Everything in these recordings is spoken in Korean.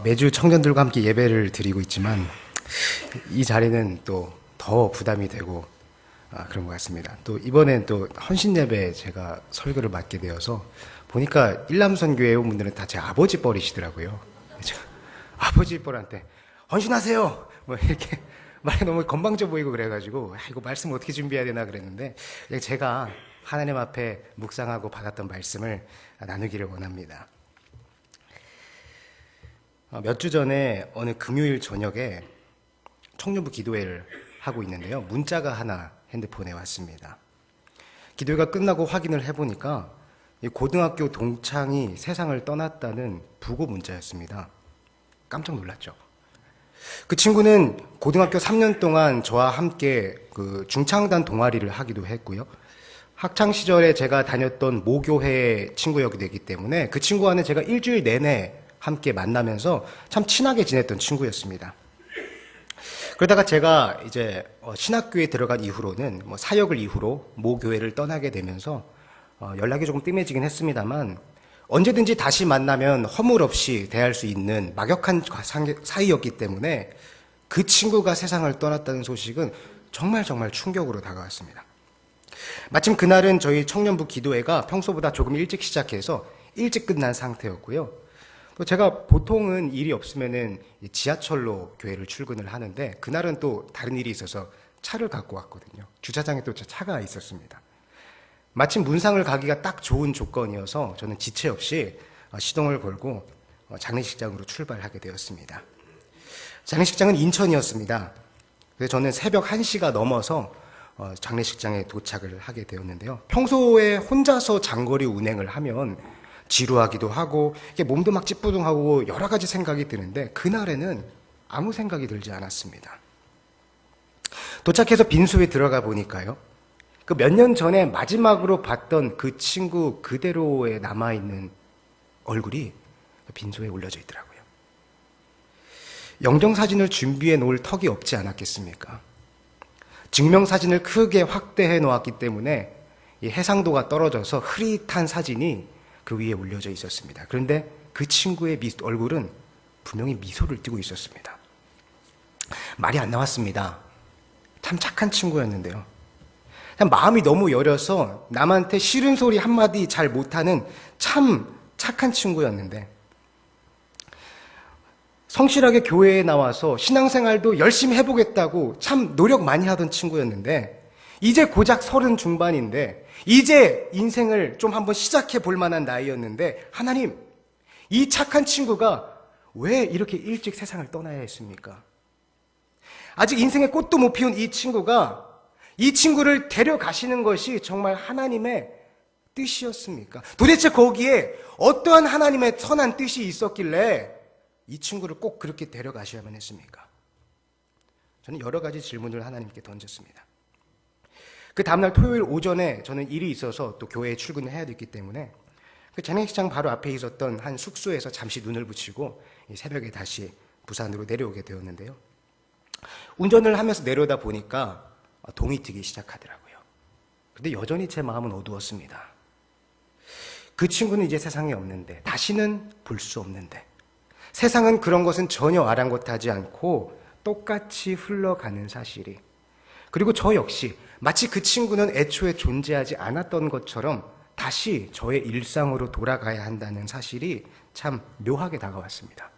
매주 청년들과 함께 예배를 드리고 있지만 이 자리는 또 더 부담이 되고 그런 것 같습니다. 또 이번엔 또 헌신 예배에 제가 설교를 맡게 되어서 보니까 일남선 교회 회원분들은 다 제 아버지 뻘이시더라고요. 아버지 뻘한테 헌신하세요! 뭐 이렇게 말이 너무 건방져 보이고 그래가지고 이거 말씀 어떻게 준비해야 되나 그랬는데 그냥 제가 하나님 앞에 묵상하고 받았던 말씀을 나누기를 원합니다. 몇 주 전에 어느 금요일 저녁에 청년부 기도회를 하고 있는데요. 문자가 하나 핸드폰에 왔습니다. 기도회가 끝나고 확인을 해보니까 고등학교 동창이 세상을 떠났다는 부고 문자였습니다. 깜짝 놀랐죠. 그 친구는 고등학교 3년 동안 저와 함께 그 중창단 동아리를 하기도 했고요. 학창 시절에 제가 다녔던 모교회 친구였기 되기 때문에 그 친구와는 제가 일주일 내내 함께 만나면서 참 친하게 지냈던 친구였습니다. 그러다가 제가 이제 신학교에 들어간 이후로는 사역을 이후로 모교회를 떠나게 되면서 연락이 조금 뜸해지긴 했습니다만 언제든지 다시 만나면 허물 없이 대할 수 있는 막역한 사이였기 때문에 그 친구가 세상을 떠났다는 소식은 정말 충격으로 다가왔습니다. 마침 그날은 저희 청년부 기도회가 평소보다 조금 일찍 시작해서 일찍 끝난 상태였고요. 또 제가 보통은 일이 없으면은 지하철로 교회를 출근을 하는데 그날은 또 다른 일이 있어서 차를 갖고 왔거든요. 주차장에 또 차가 있었습니다. 마침 문상을 가기가 딱 좋은 조건이어서 저는 지체 없이 시동을 걸고 장례식장으로 출발하게 되었습니다. 장례식장은 인천이었습니다. 그래서 저는 새벽 1시가 넘어서 장례식장에 도착을 하게 되었는데요. 평소에 혼자서 장거리 운행을 하면 지루하기도 하고 몸도 막 찌뿌둥하고 여러 가지 생각이 드는데 그날에는 아무 생각이 들지 않았습니다. 도착해서 빈소에 들어가 보니까요. 그 몇 년 전에 마지막으로 봤던 그 친구 그대로에 남아있는 얼굴이 빈소에 올려져 있더라고요. 영정사진을 준비해 놓을 턱이 없지 않았겠습니까? 증명사진을 크게 확대해 놓았기 때문에 이 해상도가 떨어져서 흐릿한 사진이 그 위에 올려져 있었습니다. 그런데 그 친구의 얼굴은 분명히 미소를 띠고 있었습니다. 말이 안 나왔습니다. 참 착한 친구였는데요. 마음이 너무 여려서 남한테 싫은 소리 한마디 잘 못하는 참 착한 친구였는데 성실하게 교회에 나와서 신앙생활도 열심히 해보겠다고 참 노력 많이 하던 친구였는데 이제 고작 30 중반인데 이제 인생을 좀 한번 시작해 볼 만한 나이였는데 하나님, 이 착한 친구가 왜 이렇게 일찍 세상을 떠나야 했습니까? 아직 인생의 꽃도 못 피운 이 친구가 이 친구를 데려가시는 것이 정말 하나님의 뜻이었습니까? 도대체 거기에 어떠한 하나님의 선한 뜻이 있었길래 이 친구를 꼭 그렇게 데려가셔야만 했습니까? 저는 여러 가지 질문을 하나님께 던졌습니다. 그 다음날 토요일 오전에 저는 일이 있어서 또 교회에 출근을 해야 됐기 때문에 그 장례식장 바로 앞에 있었던 한 숙소에서 잠시 눈을 붙이고 새벽에 다시 부산으로 내려오게 되었는데요. 운전을 하면서 내려오다 보니까 동이 트기 시작하더라고요. 근데 여전히 제 마음은 어두웠습니다. 그 친구는 이제 세상에 없는데 다시는 볼 수 없는데 세상은 그런 것은 전혀 아랑곳하지 않고 똑같이 흘러가는 사실이 그리고 저 역시 마치 그 친구는 애초에 존재하지 않았던 것처럼 다시 저의 일상으로 돌아가야 한다는 사실이 참 묘하게 다가왔습니다.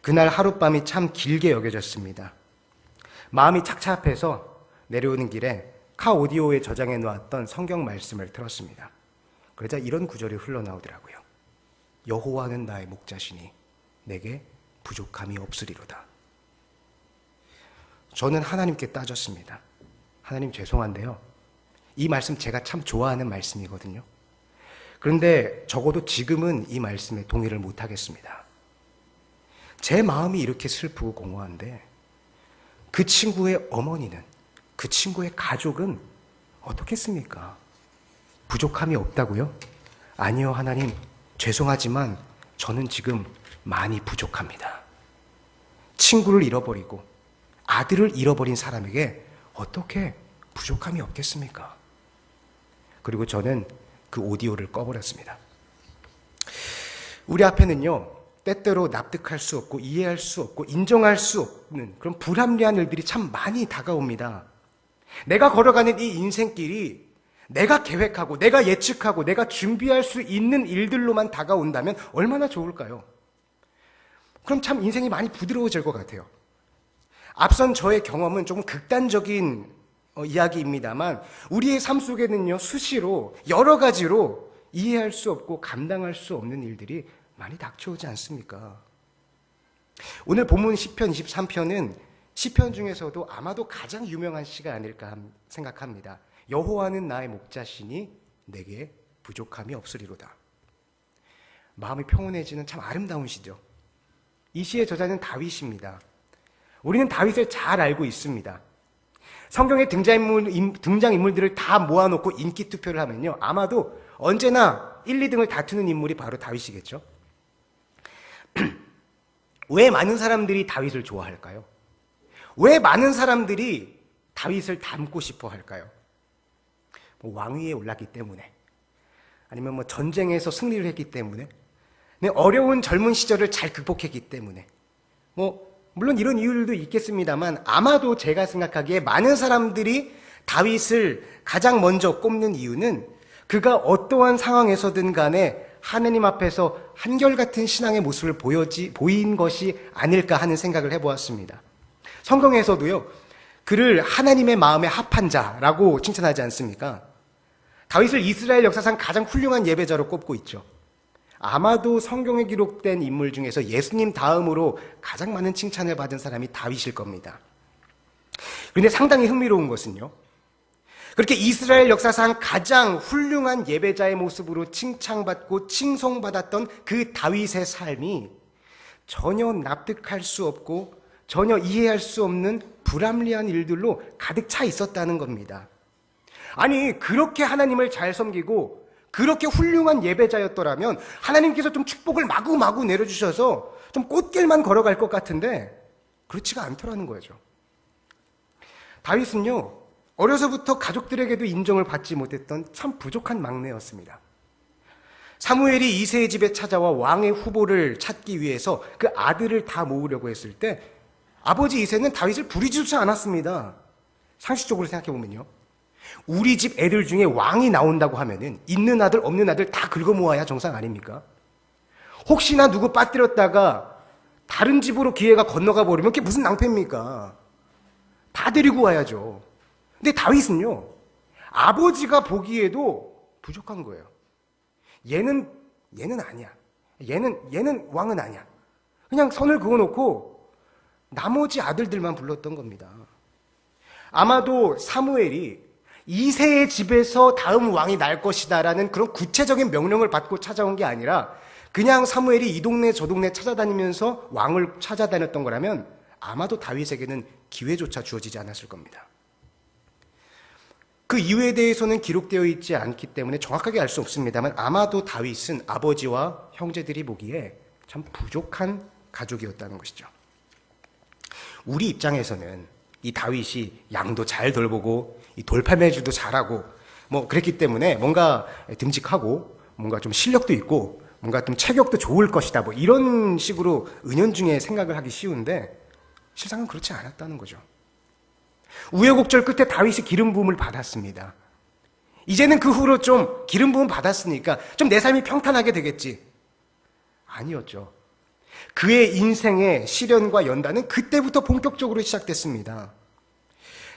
그날 하룻밤이 참 길게 여겨졌습니다. 마음이 착잡해서 내려오는 길에 카 오디오에 저장해 놓았던 성경 말씀을 틀었습니다. 그러자 이런 구절이 흘러나오더라고요. 여호와는 나의 목자시니 내게 부족함이 없으리로다. 저는 하나님께 따졌습니다. 하나님 죄송한데요. 이 말씀 제가 참 좋아하는 말씀이거든요. 그런데 적어도 지금은 이 말씀에 동의를 못하겠습니다. 제 마음이 이렇게 슬프고 공허한데 그 친구의 어머니는, 그 친구의 가족은 어떻겠습니까? 부족함이 없다고요? 아니요, 하나님. 죄송하지만 저는 지금 많이 부족합니다. 친구를 잃어버리고 아들을 잃어버린 사람에게 어떻게 부족함이 없겠습니까? 그리고 저는 그 오디오를 꺼버렸습니다. 우리 앞에는요, 때때로 납득할 수 없고 이해할 수 없고 인정할 수 없는 그런 불합리한 일들이 참 많이 다가옵니다. 내가 걸어가는 이 인생길이 내가 계획하고 내가 예측하고 내가 준비할 수 있는 일들로만 다가온다면 얼마나 좋을까요? 그럼 참 인생이 많이 부드러워질 것 같아요. 앞선 저의 경험은 조금 극단적인 이야기입니다만 우리의 삶 속에는요, 수시로 여러 가지로 이해할 수 없고 감당할 수 없는 일들이 많이 닥쳐오지 않습니까? 오늘 본문 시편 23편은 시편 중에서도 아마도 가장 유명한 시가 아닐까 생각합니다. 여호와는 나의 목자시니 내게 부족함이 없으리로다. 마음이 평온해지는 참 아름다운 시죠. 이 시의 저자는 다윗입니다. 우리는 다윗을 잘 알고 있습니다. 성경의 등장인물들을 다 모아놓고 인기 투표를 하면요, 아마도 언제나 1, 2등을 다투는 인물이 바로 다윗이겠죠. 왜 많은 사람들이 다윗을 좋아할까요? 왜 많은 사람들이 다윗을 닮고 싶어 할까요? 왕위에 올랐기 때문에, 아니면 전쟁에서 승리를 했기 때문에, 어려운 젊은 시절을 잘 극복했기 때문에, 물론 이런 이유들도 있겠습니다만 아마도 제가 생각하기에 많은 사람들이 다윗을 가장 먼저 꼽는 이유는 그가 어떠한 상황에서든 간에 하느님 앞에서 한결같은 신앙의 모습을 보인 것이 아닐까 하는 생각을 해보았습니다. 성경에서도요, 그를 하나님의 마음에 합한 자라고 칭찬하지 않습니까? 다윗을 이스라엘 역사상 가장 훌륭한 예배자로 꼽고 있죠. 아마도 성경에 기록된 인물 중에서 예수님 다음으로 가장 많은 칭찬을 받은 사람이 다윗일 겁니다. 그런데 상당히 흥미로운 것은요, 그렇게 이스라엘 역사상 가장 훌륭한 예배자의 모습으로 칭찬받고 칭송받았던 그 다윗의 삶이 전혀 납득할 수 없고 전혀 이해할 수 없는 불합리한 일들로 가득 차 있었다는 겁니다. 아니, 그렇게 하나님을 잘 섬기고 그렇게 훌륭한 예배자였더라면 하나님께서 좀 축복을 마구마구 내려주셔서 좀 꽃길만 걸어갈 것 같은데 그렇지가 않더라는 거죠. 다윗은요, 어려서부터 가족들에게도 인정을 받지 못했던 참 부족한 막내였습니다. 사무엘이 이새의 집에 찾아와 왕의 후보를 찾기 위해서 그 아들을 다 모으려고 했을 때 아버지 이새는 다윗을 부리지조차 않았습니다. 상식적으로 생각해보면요, 우리 집 애들 중에 왕이 나온다고 하면은 있는 아들 없는 아들 다 긁어 모아야 정상 아닙니까? 혹시나 누구 빠뜨렸다가 다른 집으로 기회가 건너가 버리면 그게 무슨 낭패입니까? 다 데리고 와야죠. 근데 다윗은요, 아버지가 보기에도 부족한 거예요. 얘는 아니야. 얘는 왕은 아니야. 그냥 선을 그어놓고 나머지 아들들만 불렀던 겁니다. 아마도 사무엘이 이새의 집에서 다음 왕이 날 것이다라는 그런 구체적인 명령을 받고 찾아온 게 아니라 그냥 사무엘이 이 동네 저 동네 찾아다니면서 왕을 찾아다녔던 거라면 아마도 다윗에게는 기회조차 주어지지 않았을 겁니다. 그 이유에 대해서는 기록되어 있지 않기 때문에 정확하게 알 수 없습니다만 아마도 다윗은 아버지와 형제들이 보기에 참 부족한 가족이었다는 것이죠. 우리 입장에서는 이 다윗이 양도 잘 돌보고 이 돌팔매질도 잘하고 그랬기 때문에 뭔가 듬직하고 뭔가 좀 실력도 있고 뭔가 좀 체격도 좋을 것이다 이런 식으로 은연중에 생각을 하기 쉬운데 실상은 그렇지 않았다는 거죠. 우여곡절 끝에 다윗이 기름 부음을 받았습니다. 이제는 그 후로 좀 기름 부음 받았으니까 좀 내 삶이 평탄하게 되겠지. 아니었죠. 그의 인생의 시련과 연단은 그때부터 본격적으로 시작됐습니다.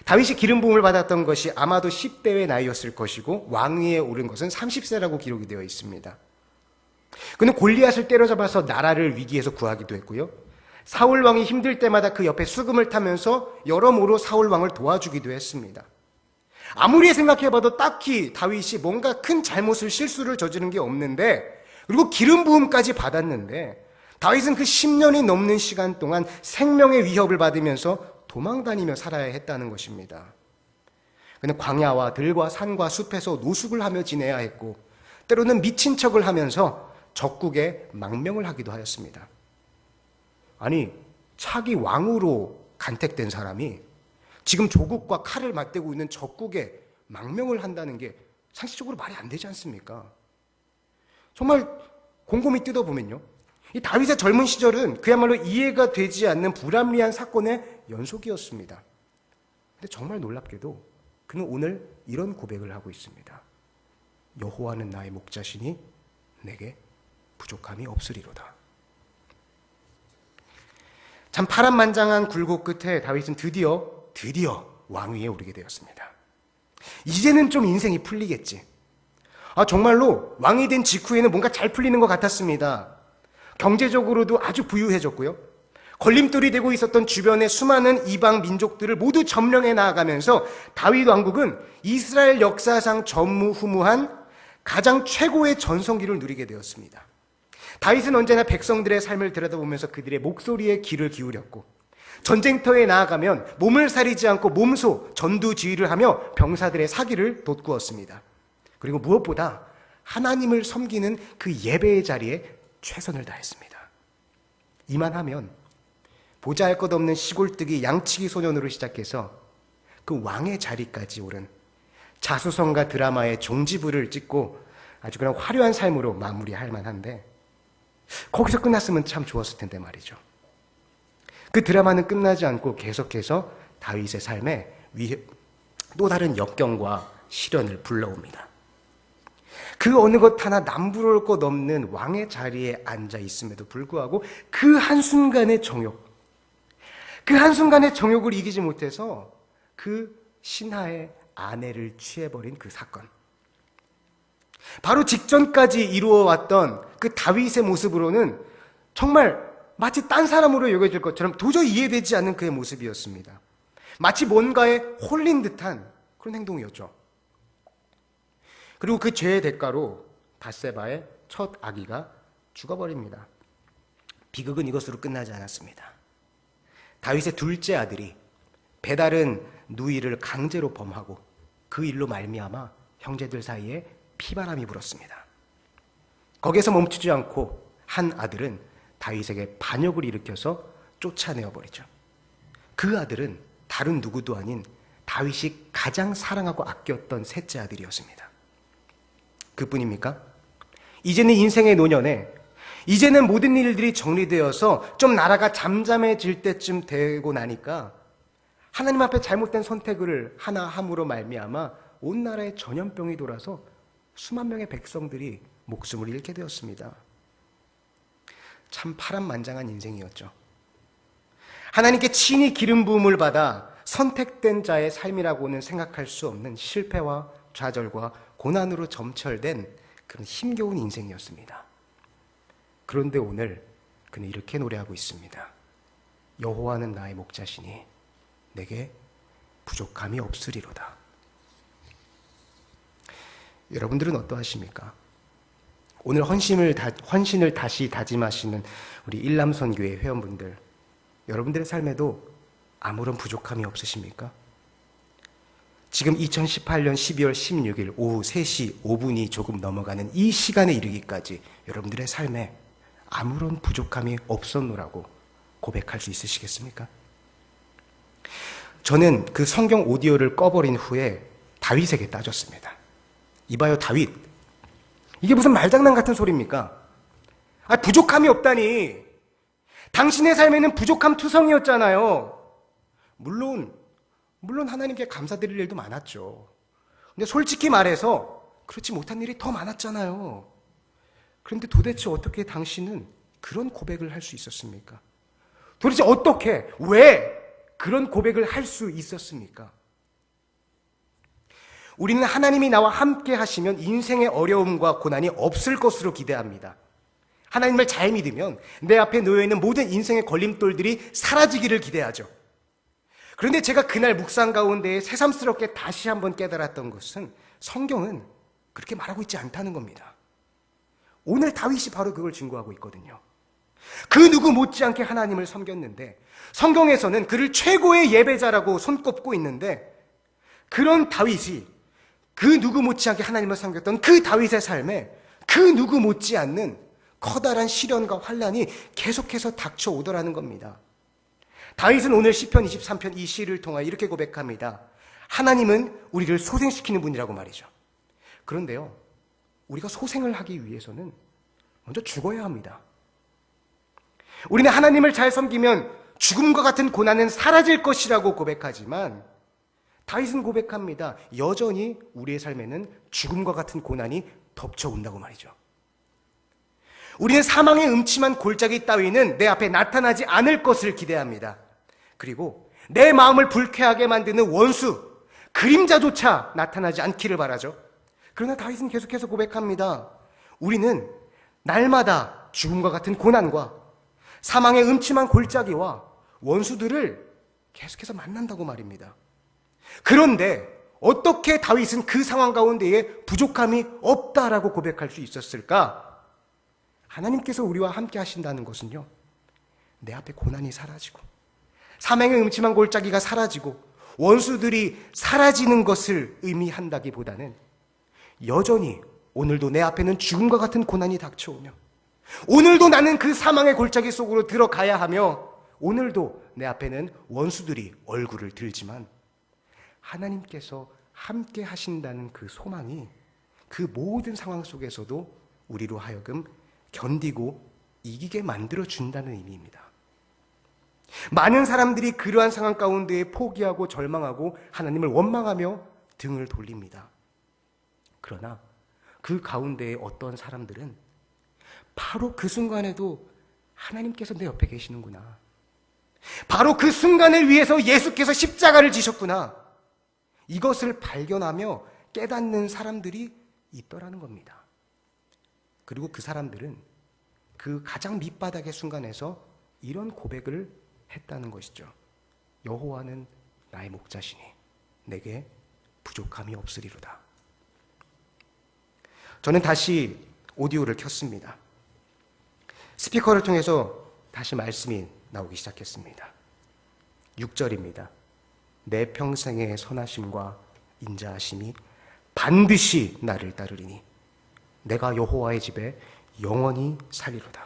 다윗이 기름 부음을 받았던 것이 아마도 10대의 나이였을 것이고 왕위에 오른 것은 30세라고 기록이 되어 있습니다. 그는 골리앗을 때려잡아서 나라를 위기에서 구하기도 했고요. 사울 왕이 힘들 때마다 그 옆에 수금을 타면서 여러모로 사울 왕을 도와주기도 했습니다. 아무리 생각해봐도 딱히 다윗이 뭔가 큰 잘못을 실수를 저지른 게 없는데, 그리고 기름 부음까지 받았는데 다윗은 그 10년이 넘는 시간 동안 생명의 위협을 받으면서 도망다니며 살아야 했다는 것입니다. 그는 광야와 들과 산과 숲에서 노숙을 하며 지내야 했고 때로는 미친 척을 하면서 적국에 망명을 하기도 하였습니다. 아니, 차기 왕으로 간택된 사람이 지금 조국과 칼을 맞대고 있는 적국에 망명을 한다는 게 상식적으로 말이 안 되지 않습니까? 정말 곰곰이 뜯어보면요, 이 다윗의 젊은 시절은 그야말로 이해가 되지 않는 불합리한 사건의 연속이었습니다. 근데 정말 놀랍게도 그는 오늘 이런 고백을 하고 있습니다. 여호와는 나의 목자시니 내게 부족함이 없으리로다. 참 파란만장한 굴곡 끝에 다윗은 드디어 왕위에 오르게 되었습니다. 이제는 좀 인생이 풀리겠지. 정말로 왕이 된 직후에는 뭔가 잘 풀리는 것 같았습니다. 경제적으로도 아주 부유해졌고요. 걸림돌이 되고 있었던 주변의 수많은 이방 민족들을 모두 점령해 나아가면서 다윗 왕국은 이스라엘 역사상 전무후무한 가장 최고의 전성기를 누리게 되었습니다. 다윗은 언제나 백성들의 삶을 들여다보면서 그들의 목소리에 귀를 기울였고, 전쟁터에 나아가면 몸을 사리지 않고 몸소 전두지휘를 하며 병사들의 사기를 돋구었습니다. 그리고 무엇보다 하나님을 섬기는 그 예배의 자리에 최선을 다했습니다. 이만하면 보잘것없는 시골뜨기 양치기 소년으로 시작해서 그 왕의 자리까지 오른 자수성가 드라마의 종지부를 찍고 아주 그런 화려한 삶으로 마무리할 만한데, 거기서 끝났으면 참 좋았을 텐데 말이죠. 그 드라마는 끝나지 않고 계속해서 다윗의 삶에 또 다른 역경과 시련을 불러옵니다. 그 어느 것 하나 남부러울 것 없는 왕의 자리에 앉아 있음에도 불구하고 그 한순간의 정욕을 이기지 못해서 그 신하의 아내를 취해버린 그 사건. 바로 직전까지 이루어왔던 그 다윗의 모습으로는 정말 마치 딴 사람으로 여겨질 것처럼 도저히 이해되지 않는 그의 모습이었습니다. 마치 뭔가에 홀린 듯한 그런 행동이었죠. 그리고 그 죄의 대가로 밧세바의 첫 아기가 죽어버립니다. 비극은 이것으로 끝나지 않았습니다. 다윗의 둘째 아들이 배다른 누이를 강제로 범하고 그 일로 말미암아 형제들 사이에 피바람이 불었습니다. 거기에서 멈추지 않고 한 아들은 다윗에게 반역을 일으켜서 쫓아내어 버리죠. 그 아들은 다른 누구도 아닌 다윗이 가장 사랑하고 아꼈던 셋째 아들이었습니다. 그뿐입니까? 이제는 인생의 노년에, 이제는 모든 일들이 정리되어서 좀 나라가 잠잠해질 때쯤 되고 나니까 하나님 앞에 잘못된 선택을 하나 함으로 말미암아 온 나라에 전염병이 돌아서 수만 명의 백성들이 목숨을 잃게 되었습니다. 참 파란만장한 인생이었죠. 하나님께 친히 기름 부음을 받아 선택된 자의 삶이라고는 생각할 수 없는 실패와 좌절과 고난으로 점철된 그런 힘겨운 인생이었습니다. 그런데 오늘 그는 이렇게 노래하고 있습니다. 여호와는 나의 목자시니 내게 부족함이 없으리로다. 여러분들은 어떠하십니까? 오늘 헌신을 다시 다짐하시는 우리 일남선교회 회원분들, 여러분들의 삶에도 아무런 부족함이 없으십니까? 지금 2018년 12월 16일 오후 3시 5분이 조금 넘어가는 이 시간에 이르기까지 여러분들의 삶에 아무런 부족함이 없었노라고 고백할 수 있으시겠습니까? 저는 그 성경 오디오를 꺼버린 후에 다윗에게 따졌습니다. 이봐요, 다윗. 이게 무슨 말장난 같은 소리입니까? 부족함이 없다니. 당신의 삶에는 부족함 투성이었잖아요. 물론 하나님께 감사드릴 일도 많았죠. 근데 솔직히 말해서 그렇지 못한 일이 더 많았잖아요. 그런데 도대체 어떻게 당신은 그런 고백을 할 수 있었습니까? 도대체 어떻게, 왜 그런 고백을 할 수 있었습니까? 우리는 하나님이 나와 함께 하시면 인생의 어려움과 고난이 없을 것으로 기대합니다. 하나님을 잘 믿으면 내 앞에 놓여있는 모든 인생의 걸림돌들이 사라지기를 기대하죠. 그런데 제가 그날 묵상 가운데 새삼스럽게 다시 한번 깨달았던 것은 성경은 그렇게 말하고 있지 않다는 겁니다. 오늘 다윗이 바로 그걸 증거하고 있거든요. 그 누구 못지않게 하나님을 섬겼는데 성경에서는 그를 최고의 예배자라고 손꼽고 있는데, 그런 다윗이 그 누구 못지않게 하나님을 섬겼던 그 다윗의 삶에 그 누구 못지않는 커다란 시련과 환난이 계속해서 닥쳐오더라는 겁니다. 다윗은 오늘 시편 23편 이 시를 통해 이렇게 고백합니다. 하나님은 우리를 소생시키는 분이라고 말이죠. 그런데요, 우리가 소생을 하기 위해서는 먼저 죽어야 합니다. 우리는 하나님을 잘 섬기면 죽음과 같은 고난은 사라질 것이라고 고백하지만 다윗은 고백합니다. 여전히 우리의 삶에는 죽음과 같은 고난이 덮쳐온다고 말이죠. 우리는 사망의 음침한 골짜기 따위는 내 앞에 나타나지 않을 것을 기대합니다. 그리고 내 마음을 불쾌하게 만드는 원수, 그림자조차 나타나지 않기를 바라죠. 그러나 다윗은 계속해서 고백합니다. 우리는 날마다 죽음과 같은 고난과 사망의 음침한 골짜기와 원수들을 계속해서 만난다고 말입니다. 그런데 어떻게 다윗은 그 상황 가운데에 부족함이 없다라고 고백할 수 있었을까? 하나님께서 우리와 함께 하신다는 것은요, 내 앞에 고난이 사라지고 사망의 음침한 골짜기가 사라지고 원수들이 사라지는 것을 의미한다기보다는 여전히 오늘도 내 앞에는 죽음과 같은 고난이 닥쳐오며 오늘도 나는 그 사망의 골짜기 속으로 들어가야 하며 오늘도 내 앞에는 원수들이 얼굴을 들지만 하나님께서 함께 하신다는 그 소망이 그 모든 상황 속에서도 우리로 하여금 견디고 이기게 만들어준다는 의미입니다. 많은 사람들이 그러한 상황 가운데에 포기하고 절망하고 하나님을 원망하며 등을 돌립니다. 그러나 그 가운데에 어떤 사람들은 바로 그 순간에도 하나님께서 내 옆에 계시는구나. 바로 그 순간을 위해서 예수께서 십자가를 지셨구나. 이것을 발견하며 깨닫는 사람들이 있더라는 겁니다. 그리고 그 사람들은 그 가장 밑바닥의 순간에서 이런 고백을 했다는 것이죠. 여호와는 나의 목자시니 내게 부족함이 없으리로다. 저는 다시 오디오를 켰습니다. 스피커를 통해서 다시 말씀이 나오기 시작했습니다. 6절입니다. 내 평생의 선하심과 인자하심이 반드시 나를 따르리니 내가 여호와의 집에 영원히 살리로다.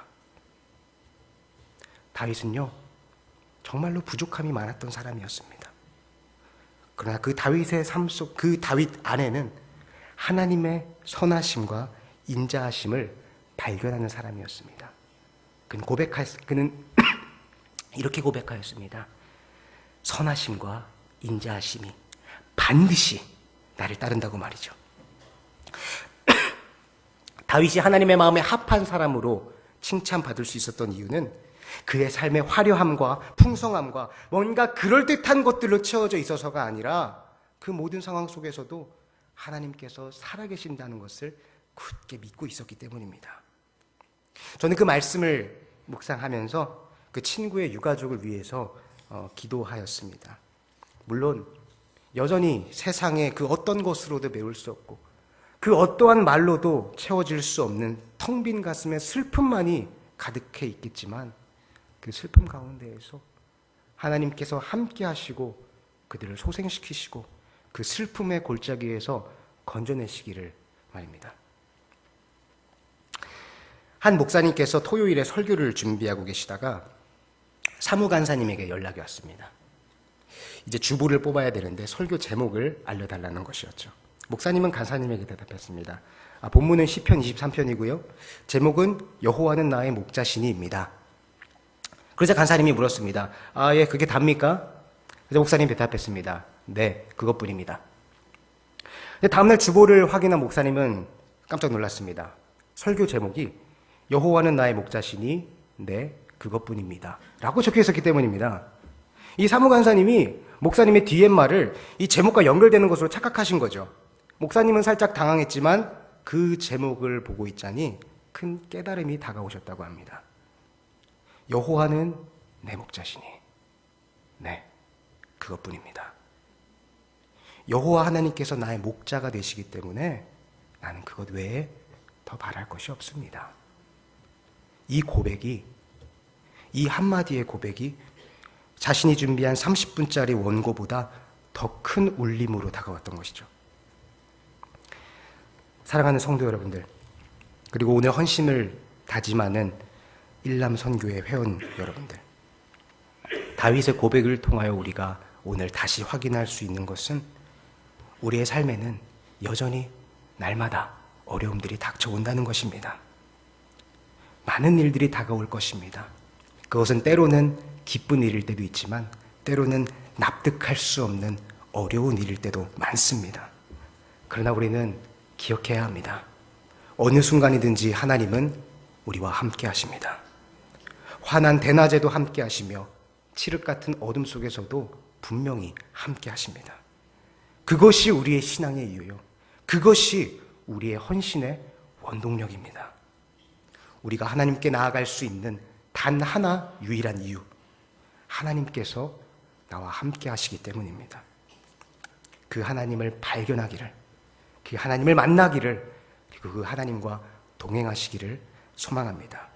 다윗은요, 정말로 부족함이 많았던 사람이었습니다. 그러나 그 다윗의 삶 속, 그 다윗 안에는 하나님의 선하심과 인자하심을 발견하는 사람이었습니다. 그는 이렇게 고백하였습니다. 선하심과 인자하심이 반드시 나를 따른다고 말이죠. 다윗이 하나님의 마음에 합한 사람으로 칭찬받을 수 있었던 이유는 그의 삶의 화려함과 풍성함과 뭔가 그럴듯한 것들로 채워져 있어서가 아니라 그 모든 상황 속에서도 하나님께서 살아계신다는 것을 굳게 믿고 있었기 때문입니다. 저는 그 말씀을 묵상하면서 그 친구의 유가족을 위해서 기도하였습니다. 물론 여전히 세상의 그 어떤 것으로도 메울 수 없고 그 어떠한 말로도 채워질 수 없는 텅 빈 가슴에 슬픔만이 가득해 있겠지만 그 슬픔 가운데에서 하나님께서 함께 하시고 그들을 소생시키시고 그 슬픔의 골짜기에서 건져내시기를 말입니다. 한 목사님께서 토요일에 설교를 준비하고 계시다가 사무간사님에게 연락이 왔습니다. 이제 주보를 뽑아야 되는데 설교 제목을 알려달라는 것이었죠. 목사님은 간사님에게 대답했습니다. 본문은 시편 23편이고요. 제목은 여호와는 나의 목자시니입니다. 그래서 간사님이 물었습니다. 예, 그게 답니까? 그래서 목사님 대답했습니다. 네, 그것뿐입니다. 다음날 주보를 확인한 목사님은 깜짝 놀랐습니다. 설교 제목이 여호와는 나의 목자시니 네, 그것뿐입니다. 라고 적혀 있었기 때문입니다. 이 사무간사님이 목사님의 뒤에 말을 이 제목과 연결되는 것으로 착각하신 거죠. 목사님은 살짝 당황했지만 그 제목을 보고 있자니 큰 깨달음이 다가오셨다고 합니다. 여호와는 내 목자시니 네, 그것뿐입니다. 여호와 하나님께서 나의 목자가 되시기 때문에 나는 그것 외에 더 바랄 것이 없습니다. 이 고백이, 이 한마디의 고백이 자신이 준비한 30분짜리 원고보다 더 큰 울림으로 다가왔던 것이죠. 사랑하는 성도 여러분들, 그리고 오늘 헌신을 다짐하는 일남 선교회 회원 여러분들, 다윗의 고백을 통하여 우리가 오늘 다시 확인할 수 있는 것은 우리의 삶에는 여전히 날마다 어려움들이 닥쳐온다는 것입니다. 많은 일들이 다가올 것입니다. 그것은 때로는 기쁜 일일 때도 있지만 때로는 납득할 수 없는 어려운 일일 때도 많습니다. 그러나 우리는 기억해야 합니다. 어느 순간이든지 하나님은 우리와 함께 하십니다. 환한 대낮에도 함께 하시며 칠흑 같은 어둠 속에서도 분명히 함께 하십니다. 그것이 우리의 신앙의 이유요. 그것이 우리의 헌신의 원동력입니다. 우리가 하나님께 나아갈 수 있는 단 하나 유일한 이유, 하나님께서 나와 함께 하시기 때문입니다. 그 하나님을 발견하기를, 그 하나님을 만나기를, 그리고 그 하나님과 동행하시기를 소망합니다.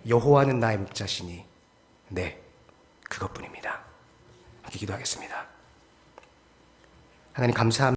여호와는 나의 목자시니 네, 그것뿐입니다. 함께 기도하겠습니다. 하나님 감사합니다.